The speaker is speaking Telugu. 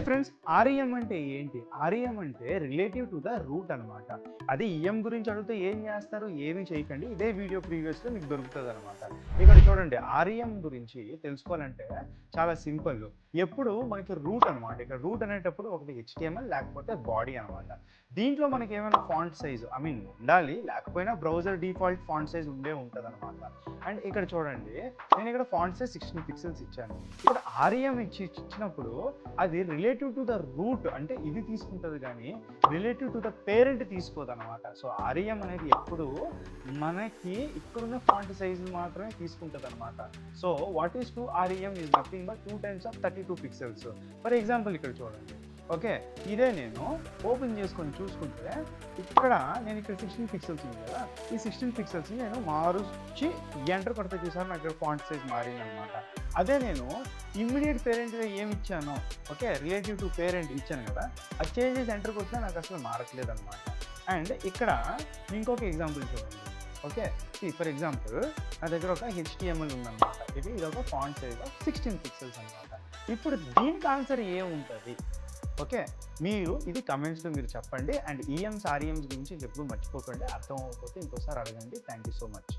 ఫ్రెండ్స్, ఆర్ఈఎం అంటే ఏంటి? ఆర్ఈఎం అంటే రిలేటివ్ టు ద రూట్ అనమాట. అది ఈఎం గురించి అడిగితే ఏం చేస్తారు? ఏమీ చేయకండి. ఇదే వీడియో ప్రీవియస్లో మీకు దొరుకుతుంది అనమాట. ఇక్కడ చూడండి, ఆర్ఈఎం గురించి తెలుసుకోవాలంటే చాలా సింపుల్. ఎప్పుడు మనకి రూట్ అనమాట. ఇక్కడ రూట్ అనేటప్పుడు ఒకటి హెచ్టిఎంఎల్ లేకపోతే బాడీ అనమాట. దీంట్లో మనకి ఏమైనా ఫాంట్ సైజ్ ఉండాలి, లేకపోయినా బ్రౌజర్ డిఫాల్ట్ ఫాంట్ సైజ్ ఉంటుంది అనమాట. అండ్ ఇక్కడ చూడండి, నేను ఇక్కడ ఫాంట్ సైజ్ 16 పిక్సెల్స్ ఇచ్చాను. ఇక్కడ ఆర్ఈఎం ఇచ్చినప్పుడు అది రిలేటివ్ టు ద రూట్ అంటే ఇది తీసుకుంటుంది, కానీ రిలేటివ్ టు ద పేరెంట్ తీసుకోదు అనమాట. సో ఆర్ఈఎం అనేది ఎప్పుడు మనకి ఇక్కడున్న ఫాంట్ సైజ్ మాత్రమే తీసుకుంటుంది అనమాట. So what is to REM is nothing but 2 times of 32 pixels. For example ఇక్కడ చూడండి, ఓకే, ఇదే నేను ఓపెన్ చేసుకొని చూసుకుంటే ఇక్కడ నేను ఇక్కడ 16 పిక్సెల్స్ ఉంది కదా, ఈ 16 పిక్సెల్స్ని నేను మార్చి ఎంటర్ కొడితే చూసాను, నాకు ఇక్కడ ఫాంట్ సైజ్ మారింది అనమాట. అదే నేను ఇమ్మీడియట్ పేరెంట్గా ఏమి ఇచ్చానో, ఓకే, రిలేటివ్ టు పేరెంట్ ఇచ్చాను కదా, అది చేంజెస్ ఎంటర్ కొట్టినా నాకు అసలు మారట్లేదు అనమాట. అండ్ ఇక్కడ ఇంకొక ఎగ్జాంపుల్ చూడండి, ఓకే, ఫర్ ఎగ్జాంపుల్ నా దగ్గర ఒక హెచ్టిఎంఎల్ ఉందన్నమాట. ఇది ఒక ఫాంట్ సైజ్ 16 పిక్సెల్స్ అనమాట. ఇప్పుడు దీనికి ఆన్సర్ ఏముంటుంది? ఓకే, మీరు ఇది కమెంట్స్లో మీరు చెప్పండి. అండ్ ఈఎంస్ ఆర్ఈఎంస్ గురించి ఎప్పుడు మర్చిపోకండి. అర్థం అవ్వకపోతే ఇంకోసారి అడగండి. Thank you so much.